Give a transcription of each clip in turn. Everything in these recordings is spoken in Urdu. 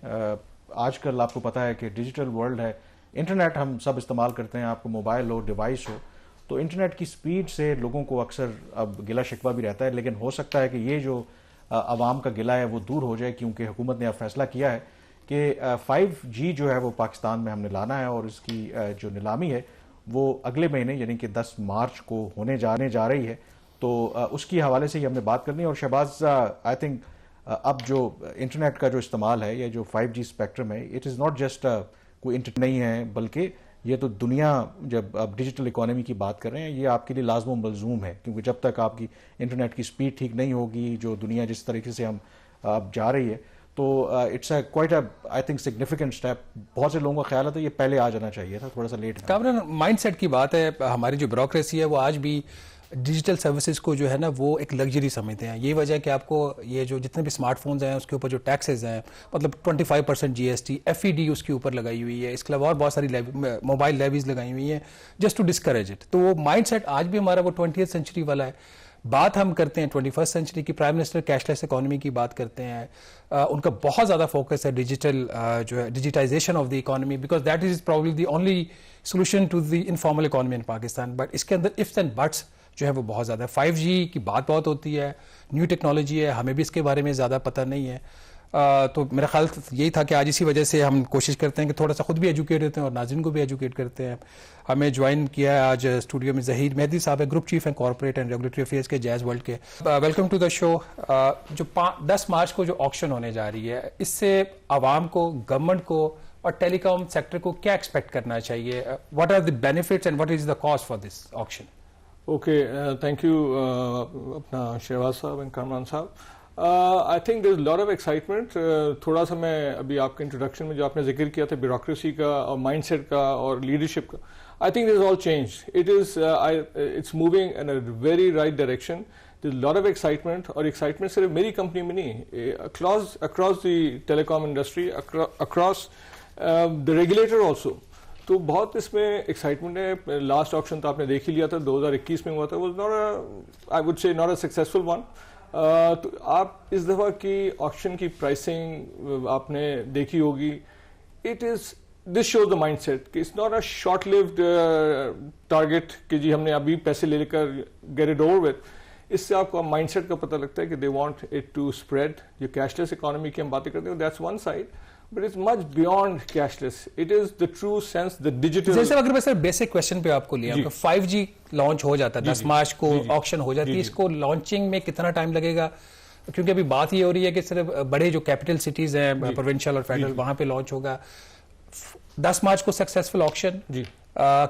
آج کل آپ کو پتا ہے کہ ڈیجیٹل ورلڈ ہے, انٹرنیٹ ہم سب استعمال کرتے ہیں, آپ کو موبائل ہو, ڈیوائس ہو, تو انٹرنیٹ کی سپیڈ سے لوگوں کو اکثر اب گلہ شکوہ بھی رہتا ہے, لیکن ہو سکتا ہے کہ یہ جو عوام کا گلہ ہے وہ دور ہو جائے, کیونکہ حکومت نے اب فیصلہ کیا ہے کہ 5G جو ہے وہ پاکستان میں ہم نے لانا ہے, اور اس کی جو نیلامی ہے وہ اگلے مہینے یعنی کہ 10 مارچ کو ہونے جا رہی ہے. تو اس کی حوالے سے ہی ہم نے بات کرنی ہے. اور شہباز, آئی تھنک اب جو انٹرنیٹ کا جو استعمال ہے, یہ جو 5G اسپیکٹرم ہے, اٹ از ناٹ جسٹ کوئی انٹرنیٹ نہیں ہے, بلکہ یہ تو دنیا جب آپ ڈیجیٹل اکانومی کی بات کر رہے ہیں, یہ آپ کے لیے لازم و ملزوم ہے, کیونکہ جب تک آپ کی انٹرنیٹ کی سپیڈ ٹھیک نہیں ہوگی, جو دنیا جس طریقے سے ہم اب جا رہی ہے, تو it's quite I think significant step. بہت سے لوگوں کا خیال ہے تو یہ پہلے آ جانا چاہیے تھا, تھوڑا سا لیٹ. کامران, مائنڈ سیٹ کی بات ہے, ہماری جو بیوروکریسی ہے وہ آج بھی ڈیجیٹل سروسز کو جو ہے نا وہ ایک لگژری سمجھتے ہیں. یہی وجہ ہے کہ آپ کو یہ جو جتنے بھی اسمارٹ فونز ہیں اس کے اوپر جو ٹیکسز ہیں, مطلب 25% GST, FED اس کے اوپر لگائی ہوئی ہے, اس کے علاوہ اور بہت ساری موبائل لیویز لگائی ہوئی ہیں جسٹ ٹو ڈسکریج اٹ. تو وہ مائنڈ سیٹ آج بھی ہمارا وہ 20th سینچری والا ہے. بات ہم کرتے ہیں 21st سینچری کی, prime minister cash less economy کی بات کرتے ہیں, ان کا بہت زیادہ فوکس ہے ڈیجیٹل جو ہے digitization of the economy, because that is probably the only solution to the informal economy in Pakistan. But اس کے اندر ifs اینڈ بٹس جو ہے وہ بہت زیادہ ہے. 5G کی بات بہت ہوتی ہے, نیو ٹیکنالوجی ہے, ہمیں بھی اس کے بارے میں زیادہ پتہ نہیں ہے. تو میرا خیال یہی تھا کہ آج اسی وجہ سے ہم کوشش کرتے ہیں کہ تھوڑا سا خود بھی ایجوکیٹ ہوتے ہیں اور ناظرین کو بھی ایجوکیٹ کرتے ہیں. ہمیں جوائن کیا ہے آج اسٹوڈیو میں ظہیر مہدی صاحب ہے, گروپ چیف ہیں کارپوریٹ اینڈ ریگولیٹری افیئرس کے جیز ورلڈ کے. ویلکم ٹو دا شو. جو 10 مارچ کو جو آکشن ہونے جا رہی ہے, اس سے عوام کو, گورنمنٹ کو اور ٹیلی کام سیکٹر کو کیا ایکسپیکٹ کرنا چاہیے؟ What are the benefits and what is the cost for this action? Okay, thank you اپنا شہباز صاحب اینڈ کامران صاحب. I think there is lot of excitement. تھوڑا سا میں ابھی آپ کے انٹروڈکشن میں جو آپ نے ذکر کیا تھا بیوروکریسی کا اور مائنڈ سیٹ کا اور لیڈرشپ کا, I think there is all change. It's moving in a very right direction. There is lot of excitement, اور ایکسائٹمنٹ صرف میری کمپنی میں نہیں, across the telecom industry, across the regulator also. تو بہت اس میں ایکسائٹمنٹ ہے. لاسٹ آکشن تو آپ نے دیکھ ہی لیا تھا, 2021 میں ہوا تھا. Was not I would say not a successful one. تو آپ اس دفعہ کی آکشن کی پرائسنگ آپ نے دیکھی ہوگی. This shows the mindset کہ it's not a short lived target کہ جی ہم نے ابھی پیسے لے کر گیٹ اٹ اوور وتھ. اس سے آپ کو مائنڈ سیٹ کا پتہ لگتا ہے کہ they want it to spread. جو کیش لیس اکانومی کی ہم باتیں کرتے ہیں, that's one side, but it's much beyond cashless. It is the true sense, the digital. جیسے اگر میں سر بیسک کوشچن پہ آپ کو لیا, 5G لانچ ہو جاتا ہے 10 مارچ کو آکشن ہو جاتی ہے, اس کو لانچنگ میں کتنا ٹائم لگے گا؟ کیونکہ ابھی بات یہ ہو رہی ہے کہ صرف بڑے جو کیپٹل سٹیز ہیں پروونشل اور فیڈرل, وہاں پہ لانچ ہوگا. 10 مارچ کو سکسیسفل آکشن,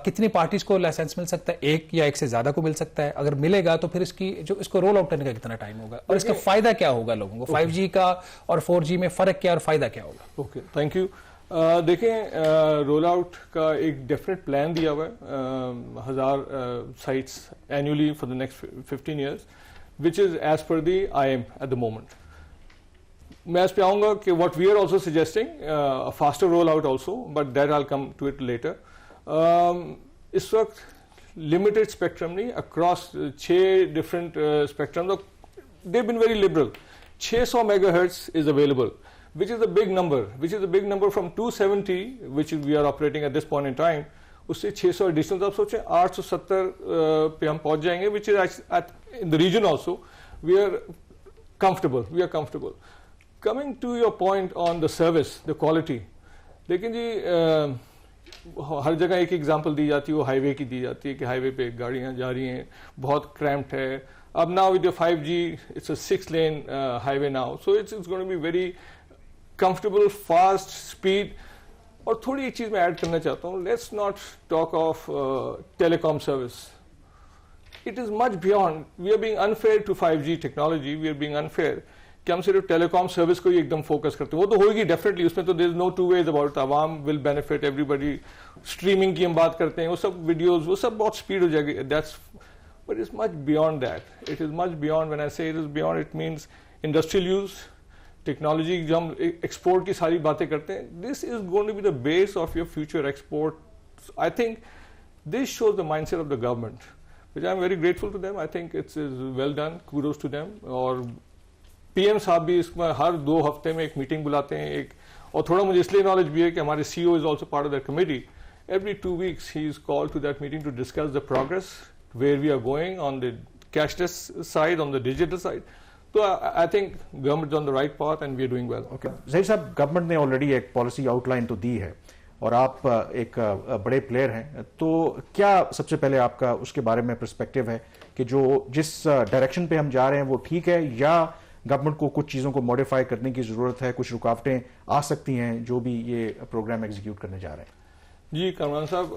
کتنی پارٹیز کو لائسنس مل سکتا ہے؟ ایک یا ایک سے زیادہ کو مل سکتا ہے. اگر ملے گا تو پھر اس کو رول آؤٹ کرنے کا کتنا ٹائم ہوگا, اور اس کا فائدہ کیا ہوگا لوگوں کو؟ 5G کا اور 4G میں فرق کیا اور فائدہ کیا ہوگا؟ Okay, thank you. دیکھیں, رول آؤٹ کا ایک ڈیفینیٹ پلان دیا ہوا ہے, 1000 sites annually for the next 15 years, which is as per the IIM at the moment. میں اس پہ آؤں گا کہ what we are also suggesting faster roll out also, but that all come to it later. اس وقت لمیٹڈ اسپیکٹرم نہیں, across 6 different spectrum, they been very liberal. 600 mega hertz is available, which is a big number from 270 which we are operating at this point in time. اس سے 600 additional آپ سوچیں 870 پہ ہم پہنچ جائیں گے, which is in the region also. We are comfortable. Coming to your point on the service, the quality. لیکن جی ہر جگہ ایک ایگزامپل دی جاتی ہے, وہ ہائی وے کی دی جاتی ہے کہ ہائی وے پہ گاڑیاں جا رہی ہیں, بہت کریمپڈ ہے. اب now with the 5G, it's a 6-lane highway now, so it's going to be very comfortable, fast, speed. اور تھوڑی ایک چیز میں ایڈ کرنا چاہتا ہوں, let's not talk of telecom service. It is much beyond. We are being unfair to 5G technology, we are being unfair کہ ہم صرف ٹیلی کام سروس کو ہی ایک دم فوکس کرتے ہیں. وہ تو ہوگی ڈیفینیٹلی, اس میں تو دیر از نو ٹو ویز اباؤٹ. عوام will benefit, everybody. Streaming کی ہم بات کرتے ہیں, وہ سب ویڈیوز, وہ سب بہت اسپیڈ ہو جائے گی. That's but it's much beyond that. It is much beyond. When I say it is beyond, it means industrial use, technology. جو ہم ایکسپورٹ کی ساری باتیں کرتے ہیں, this is going to be the base of your future export. I think this shows the mindset of the government, which I am very grateful to them. I think it's well done. Kudos to them. اور پی ایم صاحب بھی اس میں ہر 2 ہفتے میں ایک میٹنگ بلاتے ہیں, ایک اور تھوڑا مجھے اس لیے نالج بھی ہے کہ ہمارے CEO is also part of that committee. Every 2 weeks he is called to that meeting to discuss the progress, where we are going on the cashless side, on the digital side. So I think government is on the right path and we are doing well. Okay. Zaheer صاحب, گورنمنٹ نے آلریڈی ایک پالیسی آؤٹ لائن تو دی ہے اور آپ ایک بڑے پلیئر ہیں, تو کیا سب سے پہلے آپ کا اس کے بارے میں پرسپیکٹو ہے کہ جو جس ڈائریکشن پہ ہم جا رہے ہیں وہ ٹھیک ہے, یا گورنمنٹ کو کچھ چیزوں کو موڈیفائی کرنے کی ضرورت ہے, کچھ رکاوٹیں آ سکتی ہیں جو بھی یہ پروگرام ایگزیکیوٹ کرنے جا رہے ہیں؟ جی کامران صاحب,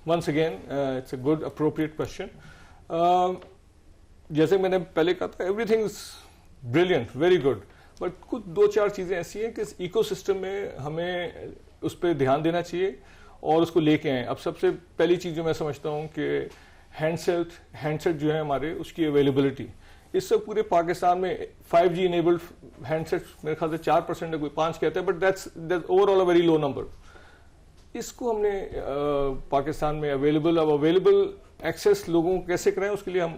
once again it's a good appropriate question. جیسے میں نے پہلے کہا تھا, everything is brilliant, very good, but کچھ 2-4 چیزیں ایسی ہیں کہ اس ایکو سسٹم میں ہمیں اس پہ دھیان دینا چاہیے اور اس کو لے کے آئیں. اب سب سے پہلی چیز جو میں سمجھتا ہوں کہ ہینڈ سیٹ جو ہے ہمارے, اس کی اویلیبلٹی. اس سے پورے پاکستان میں 5G انیبلڈ ہینڈ سیٹ میرے خیال سے 4% ہے, کوئی 5 کہتے ہیں, but that's overall a very low number. اس کو ہم نے پاکستان میں اویلیبل ایکسیس لوگوں کو کیسے کرائیں, اس کے لیے ہم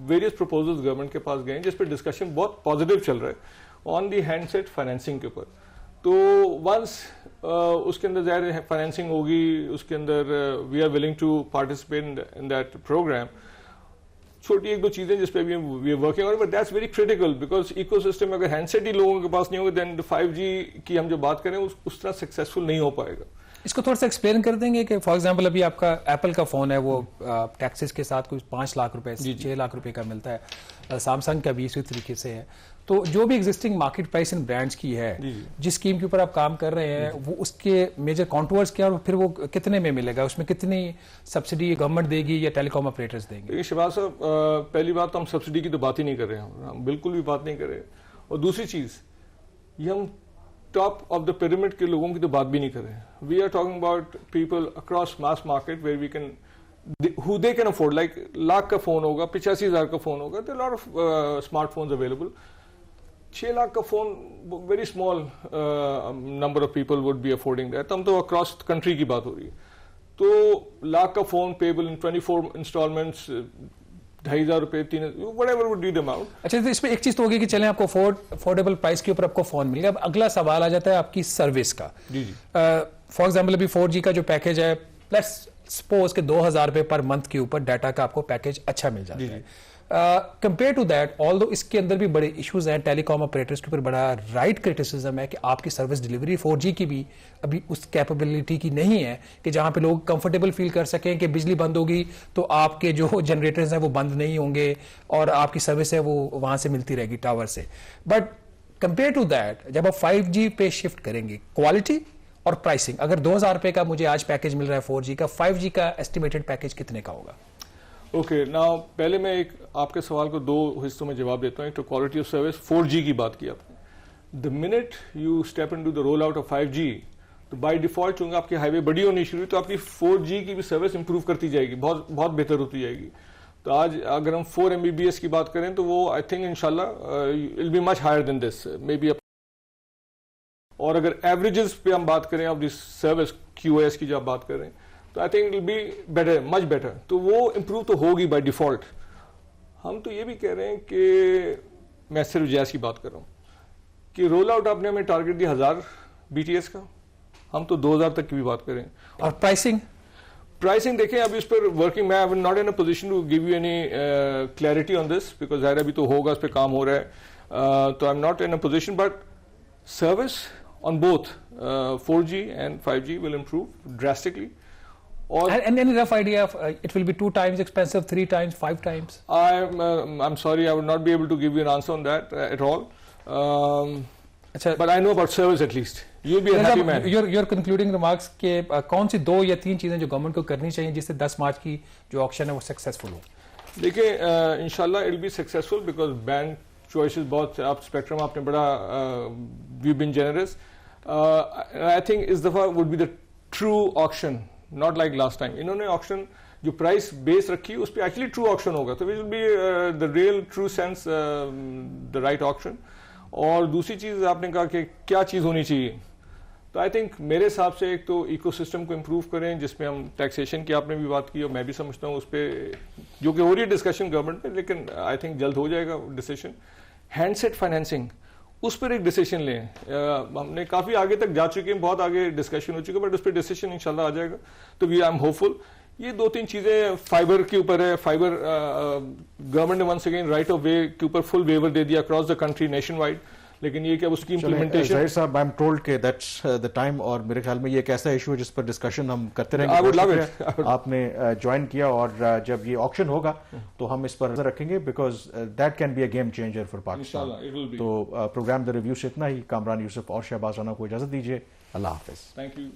ویریس پروپوزلز گورنمنٹ کے پاس گئے ہیں, جس پہ ڈسکشن بہت پازیٹیو چل رہا ہے آن دی ہینڈ سیٹ فائنینسنگ کے اوپر. تو ونس اس کے اندر ظاہر فائنینسنگ ہوگی, اس کے اندر we are willing to participate in that program. چھوٹی 1-2 چیزیں جس پہ بھی we are working on, but that's very critical, because ecosystem اگر ہینڈ سیٹ ہی لوگوں کے پاس نہیں ہوگا, دین 5G کی ہم جو بات کریں اس طرح سکسیزفل نہیں ہو پائے گا. اس کو تھوڑا سا ایکسپلین کر دیں گے کہ فار ایگزامپل ابھی آپ کا ایپل کا فون ہے, وہ ٹیکسز کے ساتھ کوئی 5 لاکھ روپے 6 لاکھ روپے کا ملتا ہے, سامسنگ کا بھی اسی طریقے سے ہے. تو جو بھی ایگزسٹنگ مارکیٹ پرائس ان برانڈس کی ہے, جس اسکیم کے اوپر آپ کام کر رہے ہیں, وہ اس کے میجر کانٹورز کیا, اور پھر وہ کتنے میں ملے گا, اس میں کتنی سبسڈی گورنمنٹ دے گی یا ٹیلی کام آپریٹرز دیں گے؟ شہباز صاحب, پہلی بات تو ہم سبسڈی کی تو بات ہی نہیں کر رہے ہیں, ہم بالکل بھی بات نہیں کر رہے. اور دوسری چیز, یہ ہم ٹاپ آف دا پیرامڈ کے لوگوں کی تو بات بھی نہیں کر رہے ہیں. We are talking about people across mass market where we can who they can afford, like lakh کا فون ہوگا, 85,000 کا فون ہوگا, there are a lot of smart phones available. 6 lakh کا phone very small number of people would be affording that. ہم تو across country کی بات ہو رہی ہے. تو لاکھ کا فون payable in 24 installments, 2,500 روپے, 3,000, whatever would be the amount. اچھا, تو اس میں ایک چیز تو ہوگی کہ چلیں آپ کو افورڈیبل پرائس کے اوپر آپ کو فون مل گیا. اب اگلا سوال آ جاتا ہے آپ کی سروس کا. جی فار ایگزامپل ابھی 4G کا جو پیکج ہے, لیٹس سپوز کہ 2,000 روپے پر منتھ کے اوپر ڈیٹا کا آپ کو پیکج اچھا مل جاتا ہے. کمپیئر ٹو دیٹ, آل دو اس کے اندر بھی بڑے ایشوز ہیں, ٹیلی کام آپریٹرس کے اوپر بڑا رائٹ کرٹیسزم ہے کہ آپ کی سروس ڈلیوری 4G کی بھی ابھی اس کیپیبلٹی کی نہیں ہے کہ جہاں پہ لوگ کمفرٹیبل فیل کر سکیں کہ بجلی بند ہوگی تو آپ کے جو جنریٹرز ہیں وہ بند نہیں ہوں گے اور آپ کی سروس ہے وہ وہاں سے ملتی رہے گی ٹاور سے. بٹ کمپیئر ٹو دیٹ, جب آپ 5G پہ شفٹ کریں گے, کوالٹی اور پرائسنگ, اگر 2,000 روپے کا مجھے آج پیکج مل رہا ہے 4G کا, 5G کا ایسٹیمیٹڈ پیکج کتنے کا ہوگا؟ اوکے, ناؤ پہلے میں ایک آپ کے سوال کو 2 حصوں میں جواب دیتا ہوں. تو کوالٹی آف سروس 4G کی بات کی آپ نے. The minute you step into the roll out of 5G, تو بائی ڈیفالٹ چونکہ آپ کی ہائی وے بڑی ہونی شروع ہوئی تو آپ کی 4G کی بھی سروس امپروو کرتی جائے گی, بہت بہت بہتر ہوتی جائے گی. تو آج اگر ہم 4 Mbps کی بات کریں تو وہ آئی تھنک انشاءاللہ will be much higher than this, maybe. اور اگر ایوریجز پہ ہم بات کریں آف دس سروس QoS کی جو آپ بات کر رہے ہیں, تو I think will be better, much better. تو وہ امپروو تو ہوگی بائی ڈیفالٹ. ہم تو یہ بھی کہہ رہے ہیں کہ میں صرف جیز کی بات کر رہا ہوں کہ رول آؤٹ آپ نے ہمیں ٹارگیٹ دیا 1000 BTS کا, ہم تو 2000 تک کی بھی بات کریں. اور پرائسنگ دیکھیں ابھی اس پر ورکنگ, میں not in a position to give you any clarity on this, because ظاہر ابھی تو ہوگا, اس پہ کام ہو رہا ہے. تو I am not in a position, but service on both 4G and 5G will improve drastically. And any rough idea of it will be 2 times expensive, 3 times, 5 times? I'm sorry, I would not be able to give you an answer on that at all. But I know about service at least. You'll be a happy man. Your concluding remarks کہ کون سی 2 یا 3 چیزیں جو گورنمنٹ کو کرنی چاہیے جس سے 10 مارچ کی جو آکشن ہے وہ سکسیسفل ہو؟ دیکھیں انشاءاللہ it will be successful because band choices بہت, آپ اسپیکٹرم آپ نے بڑا, we've been generous. I think اس دفعہ would be the true auction, not like last time. انہوں نے آکشن جو پرائس بیس رکھی اس پہ ایکچولی ٹرو آکشن ہوگا, تو which will be the real true sense the right auction. اور دوسری چیز آپ نے کہا کہ کیا چیز ہونی چاہیے, تو آئی تھنک میرے حساب سے ایک تو ایکو سسٹم کو امپروو کریں جس میں ہم ٹیکسیشن کی آپ نے بھی بات کی اور میں بھی سمجھتا ہوں اس پہ جو کہ ہو رہی ہے ڈسکشن گورنمنٹ میں, لیکن آئی تھنک جلد ہو جائے گا ڈیسیشن. ہینڈ سیٹ فائنینسنگ اس پر ایک ڈیسیشن لیں. ہم نے کافی آگے تک جا چکے ہیں, بہت آگے ڈسکشن ہو چکا ہے, بٹ اس پہ ڈیسیشن انشاءاللہ آ جائے گا. تو وی آئی ایم ہوپ فل. یہ 2-3 چیزیں فائبر کے اوپر ہے. فائبر گورنمنٹ نے once again right of way کے اوپر فل ویور دے دیا across the country nationwide, لیکن یہ کہ اب اس کی امپلیمنٹیشن. ظاہر صاحب, آئی ایم ٹولڈ کہ دیٹس دا ٹائم, اور میرے خیال میں یہ ایک ایسا ایشو ہے جس پر ڈسکشن ہم کرتے رہیں گے. آپ نے جوائن کیا, اور جب یہ آکشن ہوگا تو ہم اس پر نظر رکھیں گے, because that can be a game changer for Pakistan. تو پروگرام دا ریویو سے اتنا ہی. کامران یوسف اور شہباز رانا کو اجازت دیجیے. اللہ حافظ. Thank you.